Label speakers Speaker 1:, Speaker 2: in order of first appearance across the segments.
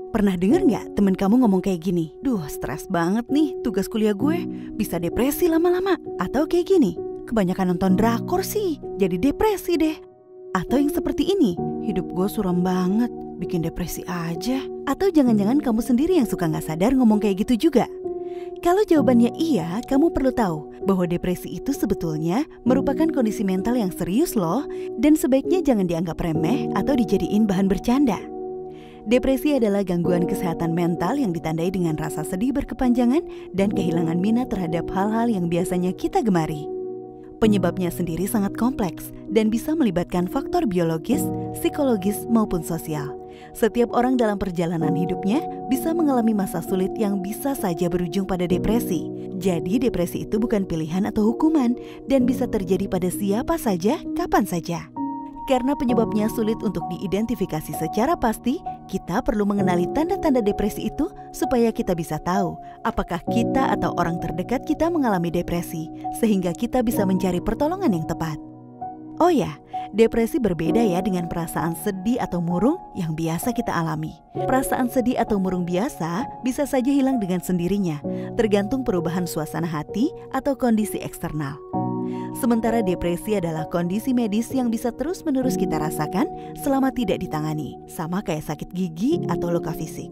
Speaker 1: Pernah denger nggak temen kamu ngomong kayak gini? Duh, stres banget nih tugas kuliah gue, bisa depresi lama-lama. Atau kayak gini, kebanyakan nonton drakor sih, jadi depresi deh. Atau yang seperti ini, hidup gue suram banget, bikin depresi aja. Atau jangan-jangan kamu sendiri yang suka gak sadar ngomong kayak gitu juga? Kalau jawabannya iya, kamu perlu tahu bahwa depresi itu sebetulnya merupakan kondisi mental yang serius loh, dan sebaiknya jangan dianggap remeh atau dijadiin bahan bercanda. Depresi adalah gangguan kesehatan mental yang ditandai dengan rasa sedih berkepanjangan dan kehilangan minat terhadap hal-hal yang biasanya kita gemari. Penyebabnya sendiri sangat kompleks dan bisa melibatkan faktor biologis, psikologis, maupun sosial. Setiap orang dalam perjalanan hidupnya bisa mengalami masa sulit yang bisa saja berujung pada depresi. Jadi depresi itu bukan pilihan atau hukuman dan bisa terjadi pada siapa saja, kapan saja. Karena penyebabnya sulit untuk diidentifikasi secara pasti, kita perlu mengenali tanda-tanda depresi itu supaya kita bisa tahu apakah kita atau orang terdekat kita mengalami depresi, sehingga kita bisa mencari pertolongan yang tepat. Oh ya, depresi berbeda ya dengan perasaan sedih atau murung yang biasa kita alami. Perasaan sedih atau murung biasa bisa saja hilang dengan sendirinya, tergantung perubahan suasana hati atau kondisi eksternal. Sementara depresi adalah kondisi medis yang bisa terus-menerus kita rasakan selama tidak ditangani, sama kayak sakit gigi atau luka fisik.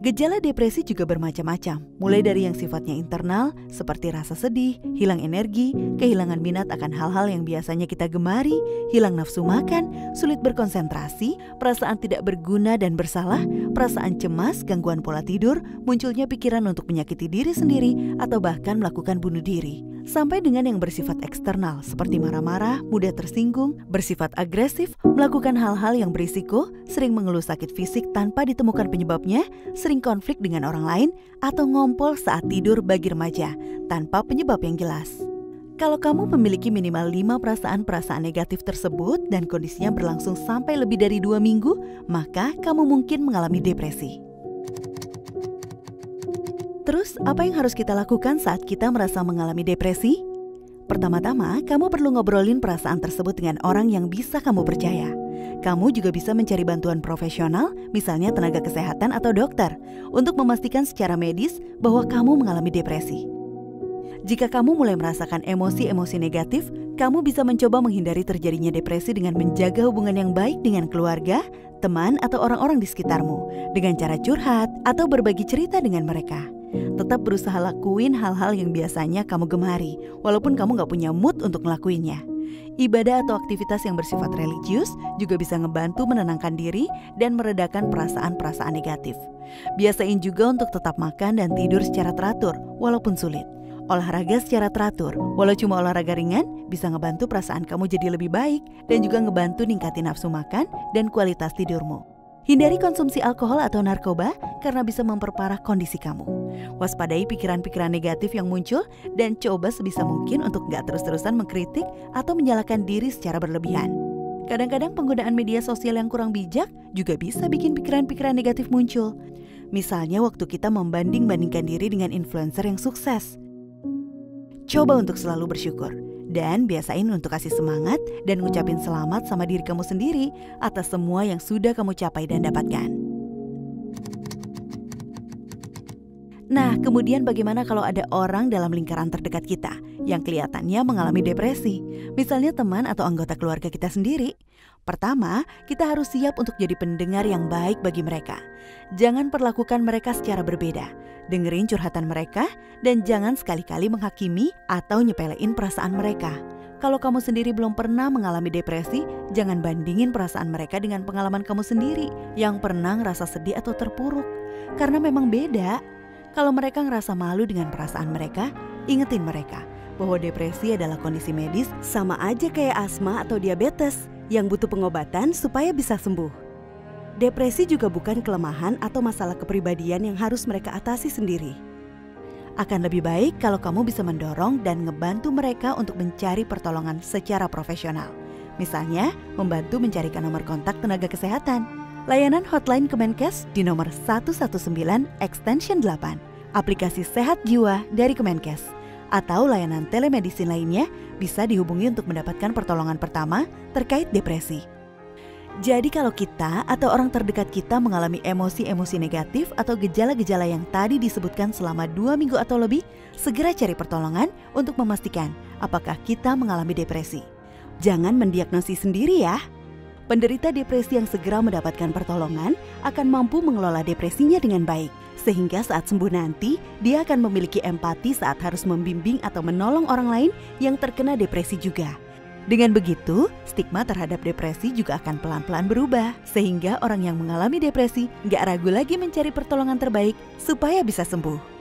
Speaker 1: Gejala depresi juga bermacam-macam, mulai dari yang sifatnya internal seperti rasa sedih, hilang energi, kehilangan minat akan hal-hal yang biasanya kita gemari, hilang nafsu makan, sulit berkonsentrasi, perasaan tidak berguna dan bersalah, perasaan cemas, gangguan pola tidur, munculnya pikiran untuk menyakiti diri sendiri atau bahkan melakukan bunuh diri. Sampai dengan yang bersifat eksternal seperti marah-marah, mudah tersinggung, bersifat agresif, melakukan hal-hal yang berisiko, sering mengeluh sakit fisik tanpa ditemukan penyebabnya, sering konflik dengan orang lain, atau ngompol saat tidur bagi remaja tanpa penyebab yang jelas. Kalau kamu memiliki minimal 5 perasaan-perasaan negatif tersebut dan kondisinya berlangsung sampai lebih dari 2 minggu, maka kamu mungkin mengalami depresi. Terus, apa yang harus kita lakukan saat kita merasa mengalami depresi? Pertama-tama, kamu perlu ngobrolin perasaan tersebut dengan orang yang bisa kamu percaya. Kamu juga bisa mencari bantuan profesional, misalnya tenaga kesehatan atau dokter, untuk memastikan secara medis bahwa kamu mengalami depresi. Jika kamu mulai merasakan emosi-emosi negatif, kamu bisa mencoba menghindari terjadinya depresi dengan menjaga hubungan yang baik dengan keluarga, teman, atau orang-orang di sekitarmu, dengan cara curhat atau berbagi cerita dengan mereka. Tetap berusaha lakuin hal-hal yang biasanya kamu gemari, walaupun kamu gak punya mood untuk ngelakuinnya. Ibadah atau aktivitas yang bersifat religius juga bisa ngebantu menenangkan diri dan meredakan perasaan-perasaan negatif. Biasain juga untuk tetap makan dan tidur secara teratur, walaupun sulit. Olahraga secara teratur, walau cuma olahraga ringan, bisa ngebantu perasaan kamu jadi lebih baik dan juga ngebantu ningkatin nafsu makan dan kualitas tidurmu. Hindari konsumsi alkohol atau narkoba karena bisa memperparah kondisi kamu. Waspadai pikiran-pikiran negatif yang muncul dan coba sebisa mungkin untuk gak terus-terusan mengkritik atau menyalahkan diri secara berlebihan. Kadang-kadang penggunaan media sosial yang kurang bijak juga bisa bikin pikiran-pikiran negatif muncul. Misalnya waktu kita membanding-bandingkan diri dengan influencer yang sukses. Coba untuk selalu bersyukur. Dan biasain untuk kasih semangat dan ngucapin selamat sama diri kamu sendiri atas semua yang sudah kamu capai dan dapatkan. Nah, kemudian bagaimana kalau ada orang dalam lingkaran terdekat kita yang kelihatannya mengalami depresi? Misalnya teman atau anggota keluarga kita sendiri. Pertama, kita harus siap untuk jadi pendengar yang baik bagi mereka. Jangan perlakukan mereka secara berbeda. Dengerin curhatan mereka dan jangan sekali-kali menghakimi atau nyepelein perasaan mereka. Kalau kamu sendiri belum pernah mengalami depresi, jangan bandingin perasaan mereka dengan pengalaman kamu sendiri yang pernah ngerasa sedih atau terpuruk. Karena memang beda. Kalau mereka ngerasa malu dengan perasaan mereka, ingetin mereka bahwa depresi adalah kondisi medis sama aja kayak asma atau diabetes yang butuh pengobatan supaya bisa sembuh. Depresi juga bukan kelemahan atau masalah kepribadian yang harus mereka atasi sendiri. Akan lebih baik kalau kamu bisa mendorong dan ngebantu mereka untuk mencari pertolongan secara profesional. Misalnya, membantu mencarikan nomor kontak tenaga kesehatan. Layanan hotline Kemenkes di nomor 119 extension 8, aplikasi Sehat Jiwa dari Kemenkes, atau layanan telemedicine lainnya bisa dihubungi untuk mendapatkan pertolongan pertama terkait depresi. Jadi kalau kita atau orang terdekat kita mengalami emosi-emosi negatif atau gejala-gejala yang tadi disebutkan selama 2 minggu atau lebih, segera cari pertolongan untuk memastikan apakah kita mengalami depresi. Jangan mendiagnosis sendiri ya. Penderita depresi yang segera mendapatkan pertolongan akan mampu mengelola depresinya dengan baik. Sehingga saat sembuh nanti, dia akan memiliki empati saat harus membimbing atau menolong orang lain yang terkena depresi juga. Dengan begitu, stigma terhadap depresi juga akan pelan-pelan berubah. Sehingga orang yang mengalami depresi nggak ragu lagi mencari pertolongan terbaik supaya bisa sembuh.